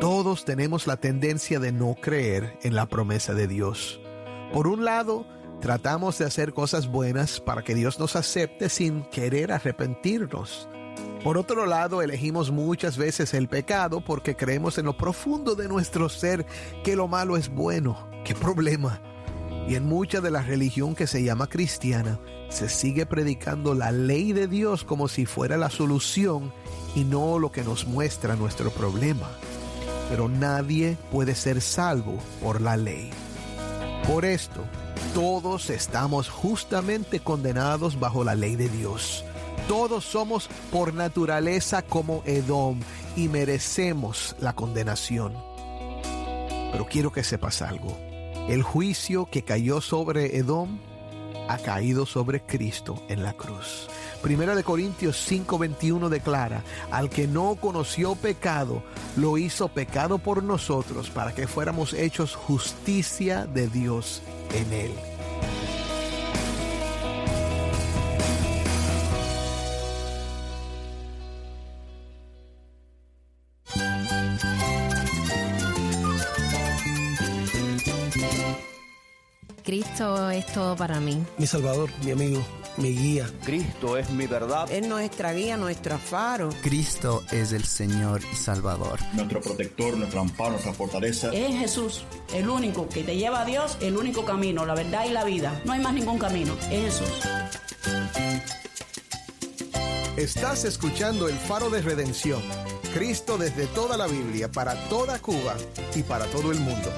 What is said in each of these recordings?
Todos tenemos la tendencia de no creer en la promesa de Dios. Por un lado, tratamos de hacer cosas buenas para que Dios nos acepte sin querer arrepentirnos. Por otro lado, elegimos muchas veces el pecado porque creemos en lo profundo de nuestro ser que lo malo es bueno. ¡Qué problema! Y en mucha de la religión que se llama cristiana, se sigue predicando la ley de Dios como si fuera la solución y no lo que nos muestra nuestro problema. Pero nadie puede ser salvo por la ley. Por esto, todos estamos justamente condenados bajo la ley de Dios. Todos somos por naturaleza como Edom y merecemos la condenación. Pero quiero que sepas algo. El juicio que cayó sobre Edom ha caído sobre Cristo en la cruz. Primera de Corintios 5:21 declara: al que no conoció pecado, lo hizo pecado por nosotros, para que fuéramos hechos justicia de Dios en él. Cristo es todo para mí. Mi Salvador, mi amigo, mi guía. Cristo es mi verdad. Es nuestra guía, nuestro faro. Cristo es el Señor y Salvador. Nuestro protector, nuestro amparo, nuestra fortaleza. Es Jesús, el único que te lleva a Dios, el único camino, la verdad y la vida. No hay más ningún camino, es Jesús. Estás escuchando El Faro de Redención. Cristo desde toda la Biblia, para toda Cuba y para todo el mundo.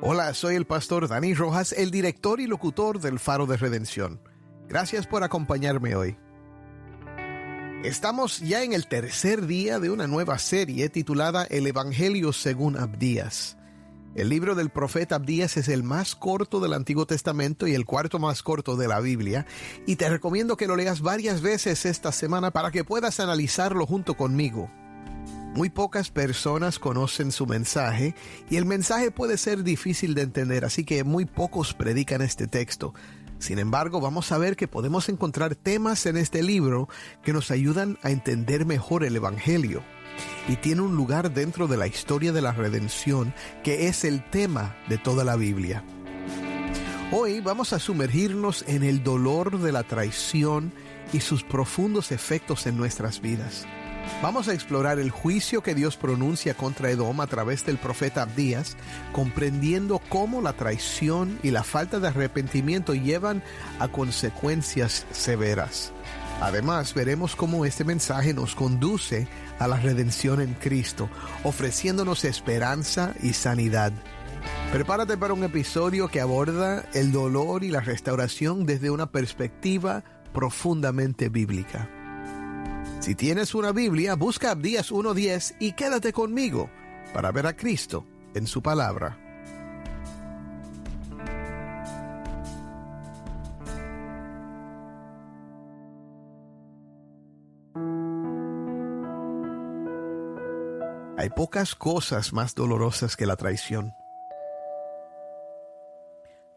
Hola, soy el pastor Dani Rojas, el director y locutor del Faro de Redención. Gracias por acompañarme hoy. Estamos ya en el tercer día de una nueva serie titulada El Evangelio según Abdías. El libro del profeta Abdías es el más corto del Antiguo Testamento y el cuarto más corto de la Biblia, y te recomiendo que lo leas varias veces esta semana para que puedas analizarlo junto conmigo. Muy pocas personas conocen su mensaje y el mensaje puede ser difícil de entender, así que muy pocos predican este texto. Sin embargo, vamos a ver que podemos encontrar temas en este libro que nos ayudan a entender mejor el Evangelio. Y tiene un lugar dentro de la historia de la redención que es el tema de toda la Biblia. Hoy vamos a sumergirnos en el dolor de la traición y sus profundos efectos en nuestras vidas. Vamos a explorar el juicio que Dios pronuncia contra Edom a través del profeta Abdías, comprendiendo cómo la traición y la falta de arrepentimiento llevan a consecuencias severas. Además, veremos cómo este mensaje nos conduce a la redención en Cristo, ofreciéndonos esperanza y sanidad. Prepárate para un episodio que aborda el dolor y la restauración desde una perspectiva profundamente bíblica. Si tienes una Biblia, busca Abdías 1:10 y quédate conmigo para ver a Cristo en su palabra. Hay pocas cosas más dolorosas que la traición.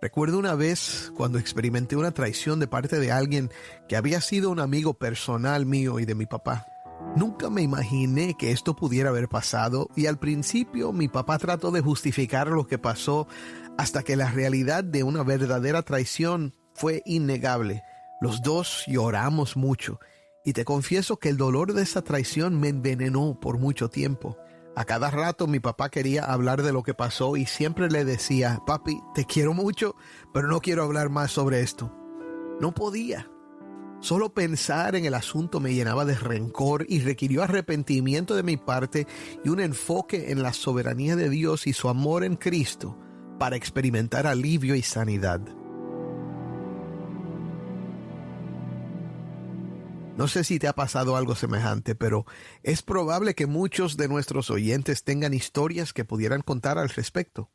Recuerdo una vez cuando experimenté una traición de parte de alguien que había sido un amigo personal mío y de mi papá. Nunca me imaginé que esto pudiera haber pasado y al principio mi papá trató de justificar lo que pasó hasta que la realidad de una verdadera traición fue innegable. Los dos lloramos mucho y te confieso que el dolor de esa traición me envenenó por mucho tiempo. A cada rato mi papá quería hablar de lo que pasó y siempre le decía: papi, te quiero mucho, pero no quiero hablar más sobre esto. No podía. Solo pensar en el asunto me llenaba de rencor y requirió arrepentimiento de mi parte y un enfoque en la soberanía de Dios y su amor en Cristo para experimentar alivio y sanidad. No sé si te ha pasado algo semejante, pero es probable que muchos de nuestros oyentes tengan historias que pudieran contar al respecto.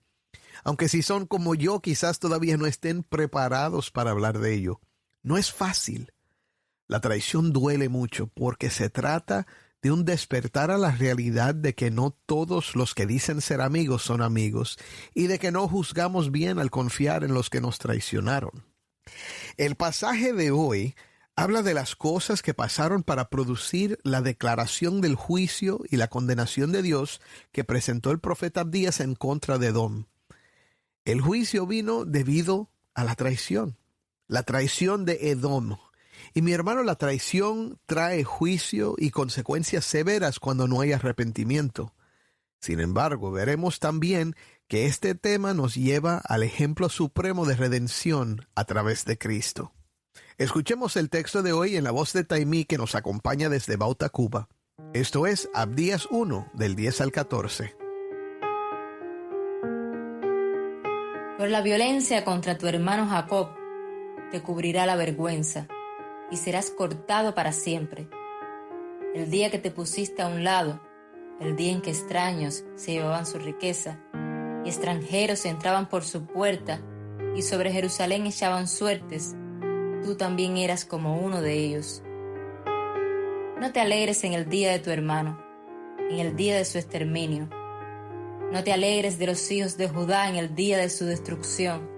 Aunque si son como yo, quizás todavía no estén preparados para hablar de ello. No es fácil. La traición duele mucho porque se trata de un despertar a la realidad de que no todos los que dicen ser amigos son amigos y de que no juzgamos bien al confiar en los que nos traicionaron. El pasaje de hoy Habla de las cosas que pasaron para producir la declaración del juicio y la condenación de Dios que presentó el profeta Abdías en contra de Edom. El juicio vino debido a la traición de Edom. Y mi hermano, la traición trae juicio y consecuencias severas cuando no hay arrepentimiento. Sin embargo, veremos también que este tema nos lleva al ejemplo supremo de redención a través de Cristo. Escuchemos el texto de hoy en la voz de Taimí, que nos acompaña desde Bauta, Cuba. Esto es Abdías 1, del 10 al 14. Por la violencia contra tu hermano Jacob te cubrirá la vergüenza y serás cortado para siempre. El día que te pusiste a un lado, el día en que extraños se llevaban su riqueza y extranjeros entraban por su puerta y sobre Jerusalén echaban suertes, tú también eras como uno de ellos. No te alegres en el día de tu hermano, en el día de su exterminio. No te alegres de los hijos de Judá en el día de su destrucción.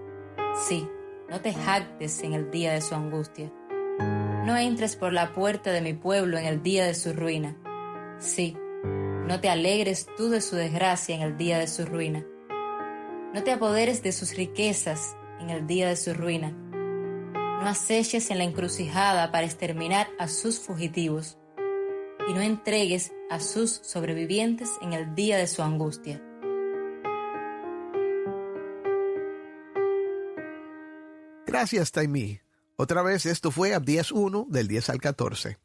Sí, no te jactes en el día de su angustia. No entres por la puerta de mi pueblo en el día de su ruina. Sí, no te alegres tú de su desgracia en el día de su ruina. No te apoderes de sus riquezas en el día de su ruina. No aceches en la encrucijada para exterminar a sus fugitivos. Y no entregues a sus sobrevivientes en el día de su angustia. Gracias, Taimí. Otra vez, esto fue Abdías 1, del 10 al 14.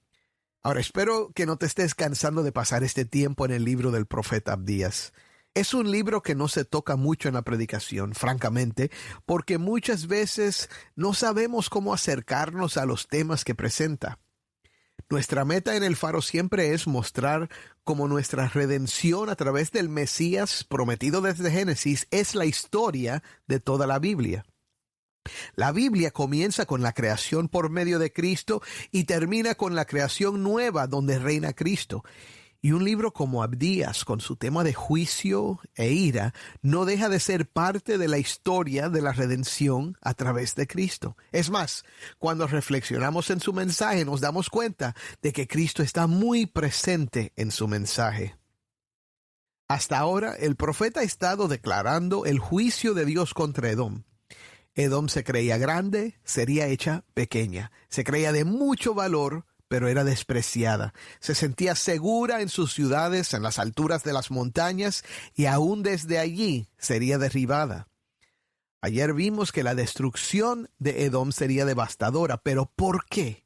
Ahora, espero que no te estés cansando de pasar este tiempo en el libro del profeta Abdías. Es un libro que no se toca mucho en la predicación, francamente, porque muchas veces no sabemos cómo acercarnos a los temas que presenta. Nuestra meta en el Faro siempre es mostrar cómo nuestra redención a través del Mesías prometido desde Génesis es la historia de toda la Biblia. La Biblia comienza con la creación por medio de Cristo y termina con la creación nueva donde reina Cristo. Y un libro como Abdías, con su tema de juicio e ira, no deja de ser parte de la historia de la redención a través de Cristo. Es más, cuando reflexionamos en su mensaje, nos damos cuenta de que Cristo está muy presente en su mensaje. Hasta ahora, el profeta ha estado declarando el juicio de Dios contra Edom. Edom se creía grande, sería hecha pequeña. Se creía de mucho valor, pero era despreciada. Se sentía segura en sus ciudades, en las alturas de las montañas, y aún desde allí sería derribada. Ayer vimos que la destrucción de Edom sería devastadora, pero ¿por qué?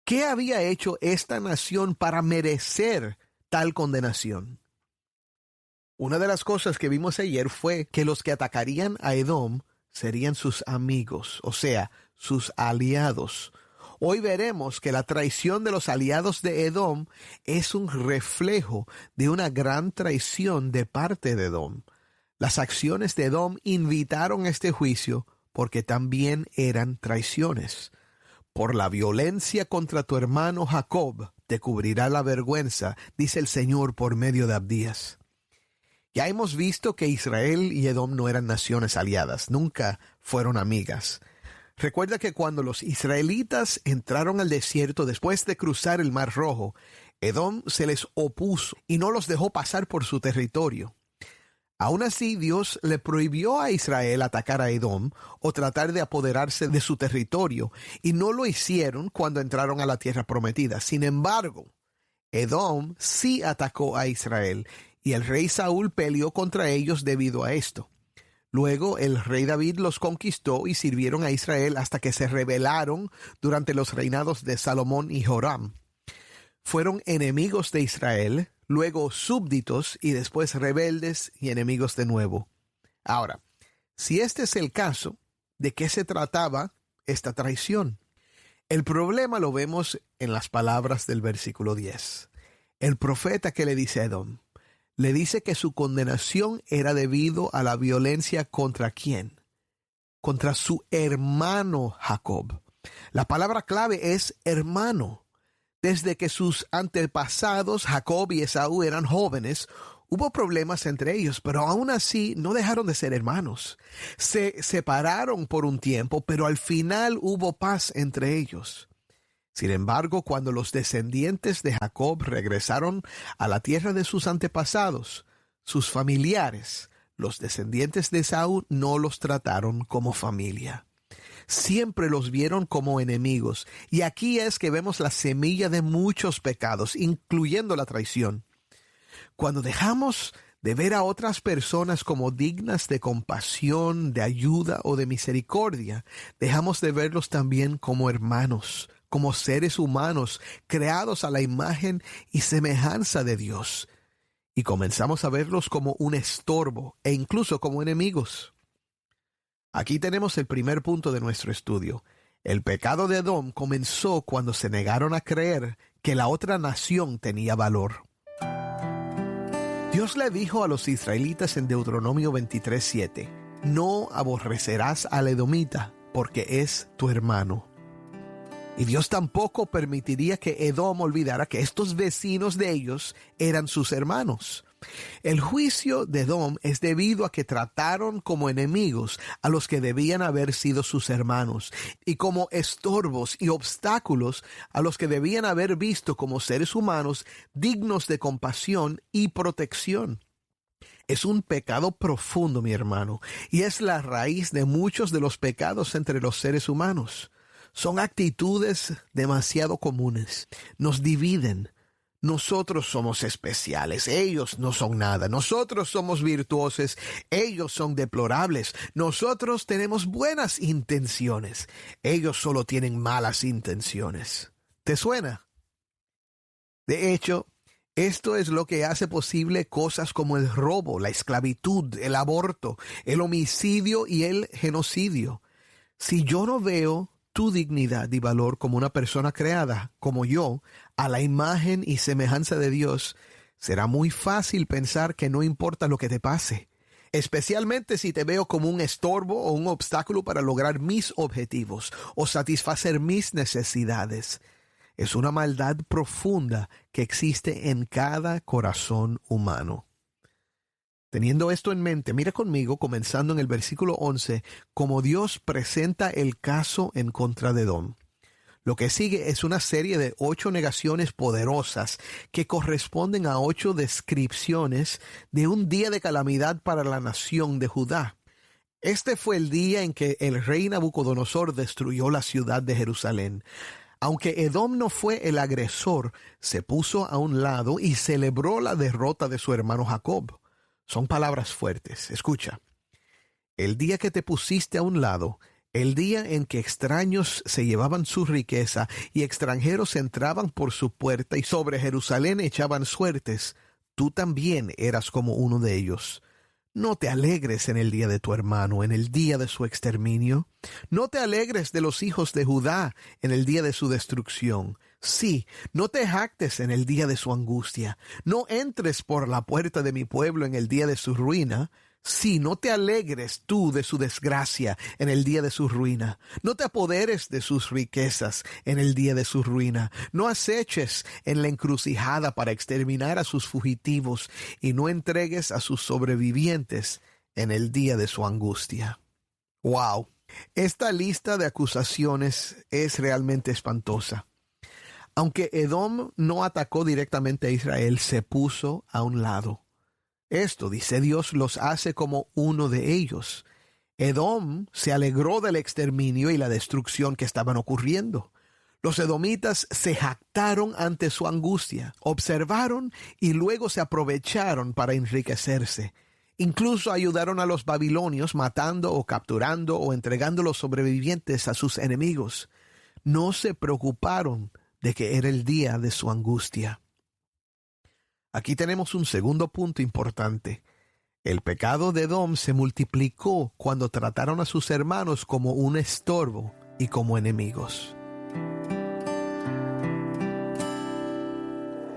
¿Qué había hecho esta nación para merecer tal condenación? Una de las cosas que vimos ayer fue que los que atacarían a Edom serían sus amigos, o sea, sus aliados. Hoy veremos que la traición de los aliados de Edom es un reflejo de una gran traición de parte de Edom. Las acciones de Edom invitaron a este juicio porque también eran traiciones. Por la violencia contra tu hermano Jacob te cubrirá la vergüenza, dice el Señor por medio de Abdías. Ya hemos visto que Israel y Edom no eran naciones aliadas, nunca fueron amigas. Recuerda que cuando los israelitas entraron al desierto después de cruzar el Mar Rojo, Edom se les opuso y no los dejó pasar por su territorio. Aún así, Dios le prohibió a Israel atacar a Edom o tratar de apoderarse de su territorio, y no lo hicieron cuando entraron a la tierra prometida. Sin embargo, Edom sí atacó a Israel, y el rey Saúl peleó contra ellos debido a esto. Luego el rey David los conquistó y sirvieron a Israel hasta que se rebelaron durante los reinados de Salomón y Joram. Fueron enemigos de Israel, luego súbditos y después rebeldes y enemigos de nuevo. Ahora, si este es el caso, ¿de qué se trataba esta traición? El problema lo vemos en las palabras del versículo 10. El profeta que le dice a Edom, le dice que su condenación era debido a la violencia contra ¿quién? Contra su hermano Jacob. La palabra clave es hermano. Desde que sus antepasados Jacob y Esaú eran jóvenes, hubo problemas entre ellos, pero aún así no dejaron de ser hermanos. Se separaron por un tiempo, pero al final hubo paz entre ellos. Sin embargo, cuando los descendientes de Jacob regresaron a la tierra de sus antepasados, sus familiares, los descendientes de Esaú, no los trataron como familia. Siempre los vieron como enemigos. Y aquí es que vemos la semilla de muchos pecados, incluyendo la traición. Cuando dejamos de ver a otras personas como dignas de compasión, de ayuda o de misericordia, dejamos de verlos también como hermanos, como seres humanos creados a la imagen y semejanza de Dios. Y comenzamos a verlos como un estorbo e incluso como enemigos. Aquí tenemos el primer punto de nuestro estudio. El pecado de Edom comenzó cuando se negaron a creer que la otra nación tenía valor. Dios le dijo a los israelitas en Deuteronomio 23:7, no aborrecerás al edomita, porque es tu hermano. Y Dios tampoco permitiría que Edom olvidara que estos vecinos de ellos eran sus hermanos. El juicio de Edom es debido a que trataron como enemigos a los que debían haber sido sus hermanos, y como estorbos y obstáculos a los que debían haber visto como seres humanos dignos de compasión y protección. Es un pecado profundo, mi hermano, y es la raíz de muchos de los pecados entre los seres humanos. Son actitudes demasiado comunes. Nos dividen. Nosotros somos especiales, ellos no son nada. Nosotros somos virtuosos, ellos son deplorables. Nosotros tenemos buenas intenciones, ellos solo tienen malas intenciones. ¿Te suena? De hecho, esto es lo que hace posible cosas como el robo, la esclavitud, el aborto, el homicidio y el genocidio. Si yo no veo tu dignidad y valor como una persona creada, como yo, a la imagen y semejanza de Dios, será muy fácil pensar que no importa lo que te pase, especialmente si te veo como un estorbo o un obstáculo para lograr mis objetivos o satisfacer mis necesidades. Es una maldad profunda que existe en cada corazón humano. Teniendo esto en mente, mira conmigo, comenzando en el versículo 11, cómo Dios presenta el caso en contra de Edom. Lo que sigue es una serie de 8 negaciones poderosas que corresponden a 8 descripciones de un día de calamidad para la nación de Judá. Este fue el día en que el rey Nabucodonosor destruyó la ciudad de Jerusalén. Aunque Edom no fue el agresor, se puso a un lado y celebró la derrota de su hermano Jacob. Son palabras fuertes. Escucha. El día que te pusiste a un lado, el día en que extraños se llevaban su riqueza y extranjeros entraban por su puerta y sobre Jerusalén echaban suertes, tú también eras como uno de ellos. No te alegres en el día de tu hermano, en el día de su exterminio. No te alegres de los hijos de Judá en el día de su destrucción. Sí, no te jactes en el día de su angustia. No entres por la puerta de mi pueblo en el día de su ruina. Sí, no te alegres tú de su desgracia en el día de su ruina. No te apoderes de sus riquezas en el día de su ruina. No aceches en la encrucijada para exterminar a sus fugitivos y no entregues a sus sobrevivientes en el día de su angustia. ¡Wow! Esta lista de acusaciones es realmente espantosa. Aunque Edom no atacó directamente a Israel, se puso a un lado. Esto, dice Dios, los hace como uno de ellos. Edom se alegró del exterminio y la destrucción que estaban ocurriendo. Los edomitas se jactaron ante su angustia, observaron y luego se aprovecharon para enriquecerse. Incluso ayudaron a los babilonios matando o capturando o entregando los sobrevivientes a sus enemigos. No se preocuparon de que era el día de su angustia. Aquí tenemos un segundo punto importante. El pecado de Edom se multiplicó cuando trataron a sus hermanos como un estorbo y como enemigos.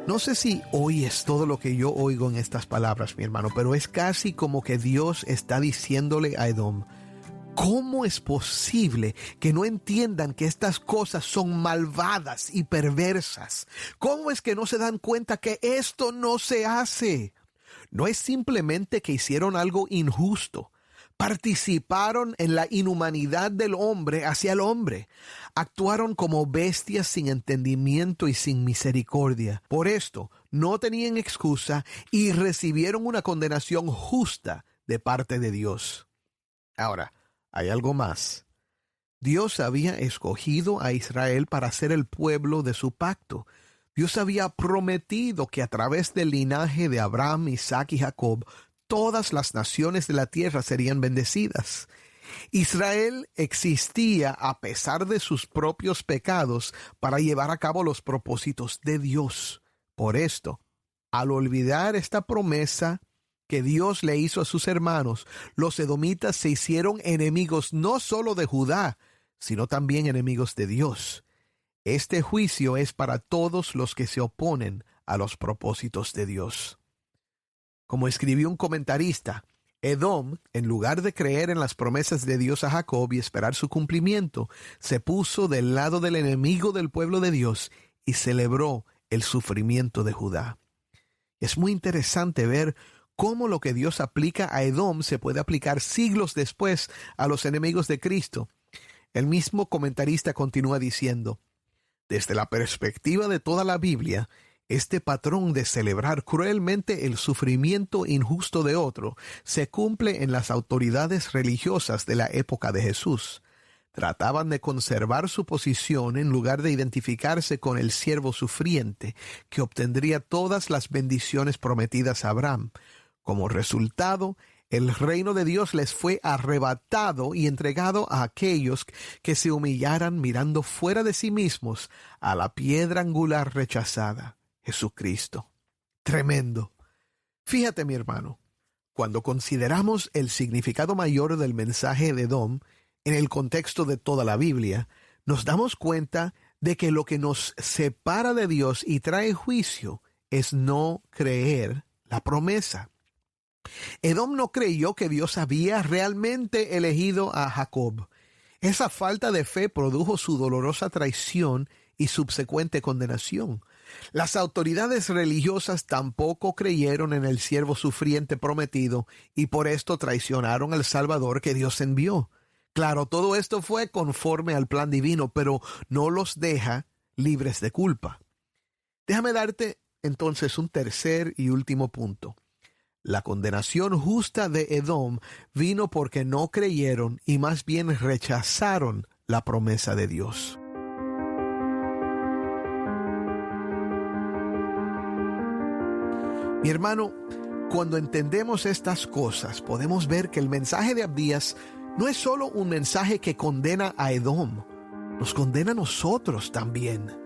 No sé si oyes todo lo que yo oigo en estas palabras, mi hermano, pero es casi como que Dios está diciéndole a Edom: ¿cómo es posible que no entiendan que estas cosas son malvadas y perversas? ¿Cómo es que no se dan cuenta que esto no se hace? No es simplemente que hicieron algo injusto. Participaron en la inhumanidad del hombre hacia el hombre. Actuaron como bestias sin entendimiento y sin misericordia. Por esto, no tenían excusa y recibieron una condenación justa de parte de Dios. Ahora, hay algo más. Dios había escogido a Israel para ser el pueblo de su pacto. Dios había prometido que a través del linaje de Abraham, Isaac y Jacob, todas las naciones de la tierra serían bendecidas. Israel existía a pesar de sus propios pecados para llevar a cabo los propósitos de Dios. Por esto, al olvidar esta promesa que Dios le hizo a sus hermanos, los edomitas se hicieron enemigos no solo de Judá, sino también enemigos de Dios. Este juicio es para todos los que se oponen a los propósitos de Dios. Como escribió un comentarista, Edom, en lugar de creer en las promesas de Dios a Jacob y esperar su cumplimiento, se puso del lado del enemigo del pueblo de Dios y celebró el sufrimiento de Judá. Es muy interesante ver cómo lo que Dios aplica a Edom se puede aplicar siglos después a los enemigos de Cristo. El mismo comentarista continúa diciendo: desde la perspectiva de toda la Biblia, este patrón de celebrar cruelmente el sufrimiento injusto de otro se cumple en las autoridades religiosas de la época de Jesús. Trataban de conservar su posición en lugar de identificarse con el siervo sufriente, que obtendría todas las bendiciones prometidas a Abraham. Como resultado, el reino de Dios les fue arrebatado y entregado a aquellos que se humillaran mirando fuera de sí mismos a la piedra angular rechazada, Jesucristo. Tremendo. Fíjate, mi hermano, cuando consideramos el significado mayor del mensaje de Edom en el contexto de toda la Biblia, nos damos cuenta de que lo que nos separa de Dios y trae juicio es no creer la promesa. Edom no creyó que Dios había realmente elegido a Jacob. Esa falta de fe produjo su dolorosa traición y subsecuente condenación. Las autoridades religiosas tampoco creyeron en el siervo sufriente prometido y por esto traicionaron al Salvador que Dios envió. Claro, todo esto fue conforme al plan divino, pero no los deja libres de culpa. Déjame darte entonces un tercer y último punto. La condenación justa de Edom vino porque no creyeron y más bien rechazaron la promesa de Dios. Mi hermano, cuando entendemos estas cosas, podemos ver que el mensaje de Abdías no es solo un mensaje que condena a Edom, nos condena a nosotros también.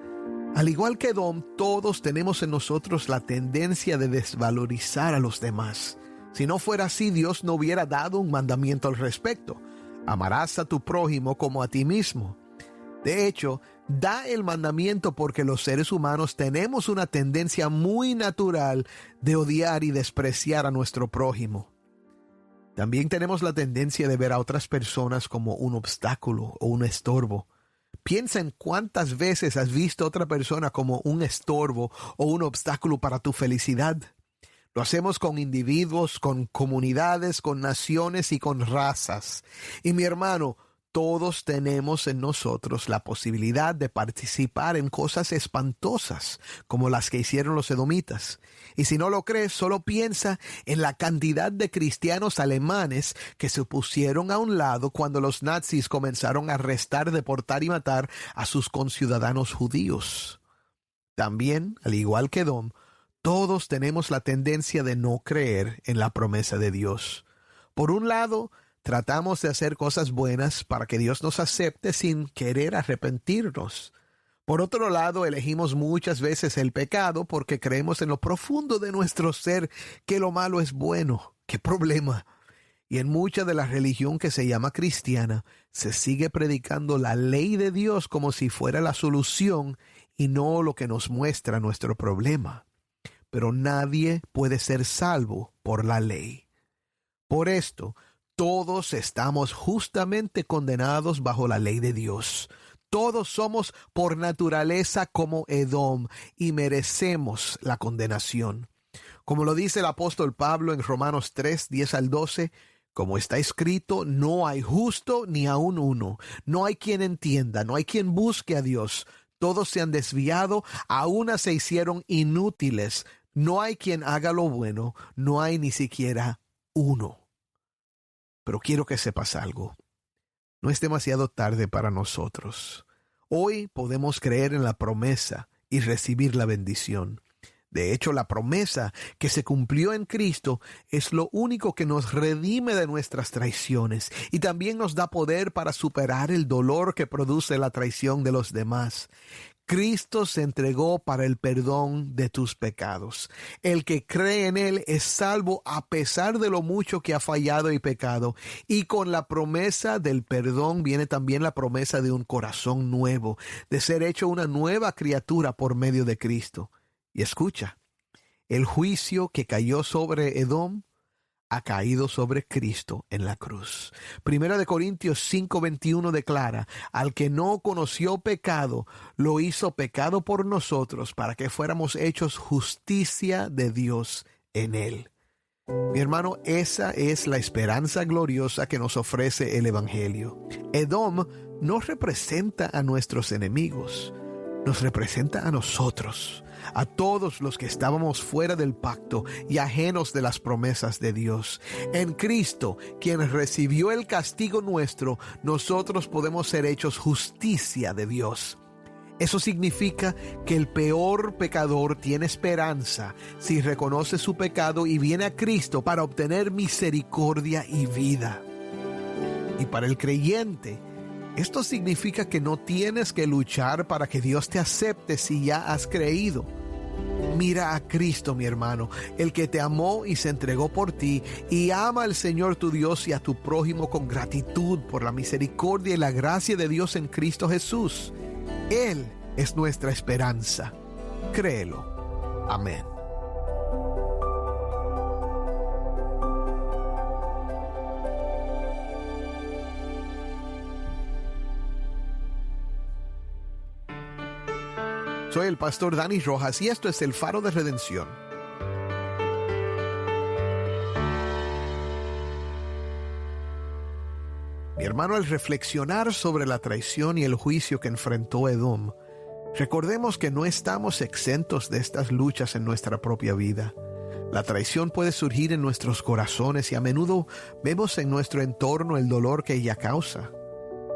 Al igual que Edom, todos tenemos en nosotros la tendencia de desvalorizar a los demás. Si no fuera así, Dios no hubiera dado un mandamiento al respecto. Amarás a tu prójimo como a ti mismo. De hecho, da el mandamiento porque los seres humanos tenemos una tendencia muy natural de odiar y despreciar a nuestro prójimo. También tenemos la tendencia de ver a otras personas como un obstáculo o un estorbo. Piensa en cuántas veces has visto a otra persona como un estorbo o un obstáculo para tu felicidad. Lo hacemos con individuos, con comunidades, con naciones y con razas. Y mi hermano, todos tenemos en nosotros la posibilidad de participar en cosas espantosas como las que hicieron los edomitas. Y si no lo crees, solo piensa en la cantidad de cristianos alemanes que se pusieron a un lado cuando los nazis comenzaron a arrestar, deportar y matar a sus conciudadanos judíos. También, al igual que Edom, todos tenemos la tendencia de no creer en la promesa de Dios. Por un lado, tratamos de hacer cosas buenas para que Dios nos acepte sin querer arrepentirnos. Por otro lado, elegimos muchas veces el pecado porque creemos en lo profundo de nuestro ser que lo malo es bueno. ¡Qué problema! Y en mucha de la religión que se llama cristiana, se sigue predicando la ley de Dios como si fuera la solución y no lo que nos muestra nuestro problema. Pero nadie puede ser salvo por la ley. Por esto, todos estamos justamente condenados bajo la ley de Dios. Todos somos por naturaleza como Edom y merecemos la condenación. Como lo dice el apóstol Pablo en Romanos 3, 10 al 12, Como está escrito, no hay justo ni aun uno. No hay quien entienda, no hay quien busque a Dios. Todos se han desviado, a una se hicieron inútiles. No hay quien haga lo bueno, no hay ni siquiera uno. Pero quiero que sepas algo. No es demasiado tarde para nosotros. Hoy podemos creer en la promesa y recibir la bendición. De hecho, la promesa que se cumplió en Cristo es lo único que nos redime de nuestras traiciones y también nos da poder para superar el dolor que produce la traición de los demás. Cristo se entregó para el perdón de tus pecados. El que cree en Él es salvo a pesar de lo mucho que ha fallado y pecado. Y con la promesa del perdón viene también la promesa de un corazón nuevo, de ser hecho una nueva criatura por medio de Cristo. Y escucha, el juicio que cayó sobre Edom ha caído sobre Cristo en la cruz. Primera de Corintios 5:21 declara: al que no conoció pecado, lo hizo pecado por nosotros, para que fuéramos hechos justicia de Dios en él. Mi hermano, esa es la esperanza gloriosa que nos ofrece el Evangelio. Edom no representa a nuestros enemigos, nos representa a nosotros, a todos los que estábamos fuera del pacto y ajenos de las promesas de Dios. En Cristo, quien recibió el castigo nuestro, nosotros podemos ser hechos justicia de Dios. Eso significa que el peor pecador tiene esperanza si reconoce su pecado y viene a Cristo para obtener misericordia y vida. Y para el creyente, esto significa que no tienes que luchar para que Dios te acepte si ya has creído. Mira a Cristo, mi hermano, el que te amó y se entregó por ti, y ama al Señor tu Dios y a tu prójimo con gratitud por la misericordia y la gracia de Dios en Cristo Jesús. Él es nuestra esperanza. Créelo. Amén. Soy el pastor Dani Rojas y esto es el Faro de Redención. Mi hermano, al reflexionar sobre la traición y el juicio que enfrentó Edom, recordemos que no estamos exentos de estas luchas en nuestra propia vida. La traición puede surgir en nuestros corazones y a menudo vemos en nuestro entorno el dolor que ella causa.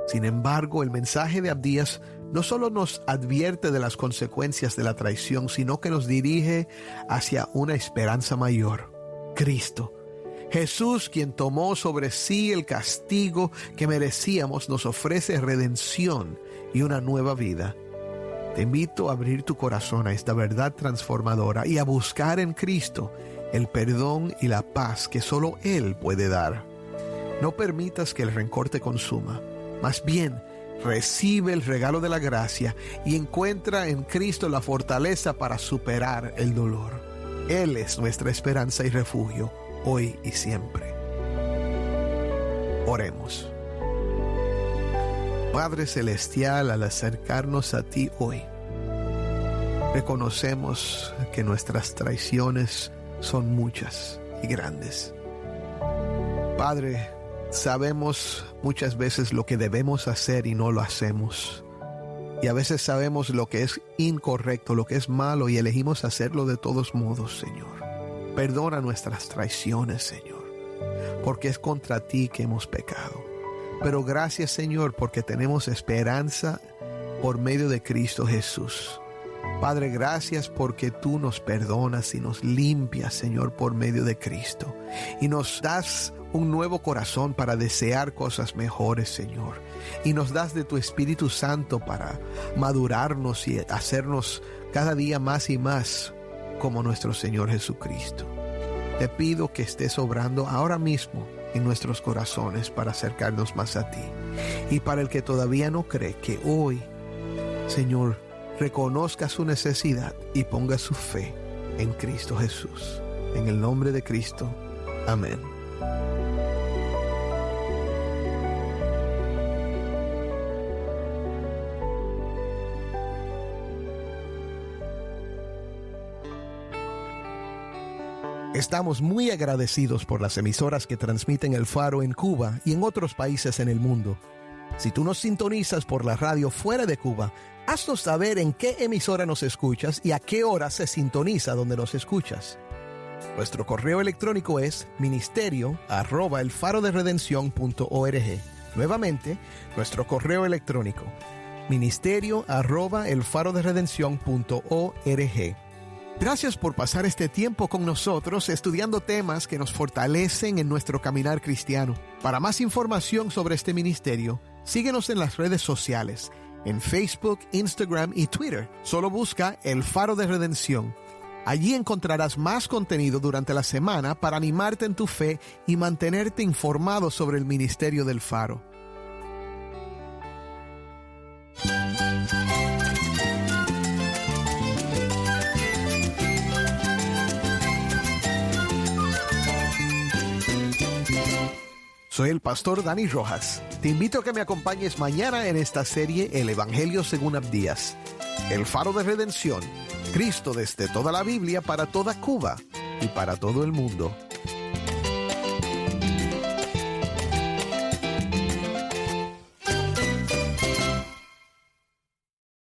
Sin embargo, el mensaje de Abdías no solo nos advierte de las consecuencias de la traición, sino que nos dirige hacia una esperanza mayor: Cristo. Jesús, quien tomó sobre sí el castigo que merecíamos, nos ofrece redención y una nueva vida. Te invito a abrir tu corazón a esta verdad transformadora y a buscar en Cristo el perdón y la paz que solo Él puede dar. No permitas que el rencor te consuma. Más bien, recibe el regalo de la gracia y encuentra en Cristo la fortaleza para superar el dolor. Él es nuestra esperanza y refugio, hoy y siempre. Oremos. Padre Celestial, al acercarnos a ti hoy, reconocemos que nuestras traiciones son muchas y grandes. Padre, sabemos muchas veces lo que debemos hacer y no lo hacemos. Y a veces sabemos lo que es incorrecto, lo que es malo, y elegimos hacerlo de todos modos, Señor. Perdona nuestras traiciones, Señor, porque es contra ti que hemos pecado. Pero gracias, Señor, porque tenemos esperanza por medio de Cristo Jesús. Padre, gracias porque tú nos perdonas y nos limpias, Señor, por medio de Cristo. Y nos das un nuevo corazón para desear cosas mejores, Señor. Y nos das de tu Espíritu Santo para madurarnos y hacernos cada día más y más como nuestro Señor Jesucristo. Te pido que estés obrando ahora mismo en nuestros corazones para acercarnos más a ti. Y para el que todavía no cree, que hoy, Señor, reconozca su necesidad y ponga su fe en Cristo Jesús. En el nombre de Cristo. Amén. Estamos muy agradecidos por las emisoras que transmiten El Faro en Cuba y en otros países en el mundo. Si tú nos sintonizas por la radio fuera de Cuba, haznos saber en qué emisora nos escuchas y a qué hora se sintoniza donde nos escuchas. Nuestro correo electrónico es ministerio@elfaroderedencion.org. Nuevamente, nuestro correo electrónico ministerio@elfaroderedencion.org. Gracias por pasar este tiempo con nosotros estudiando temas que nos fortalecen en nuestro caminar cristiano. Para más información sobre este ministerio, síguenos en las redes sociales, en Facebook, Instagram y Twitter. Solo busca El Faro de Redención. Allí encontrarás más contenido durante la semana para animarte en tu fe y mantenerte informado sobre el ministerio del Faro. Soy el pastor Dani Rojas. Te invito a que me acompañes mañana en esta serie El Evangelio según Abdías. El Faro de Redención. Cristo desde toda la Biblia para toda Cuba y para todo el mundo.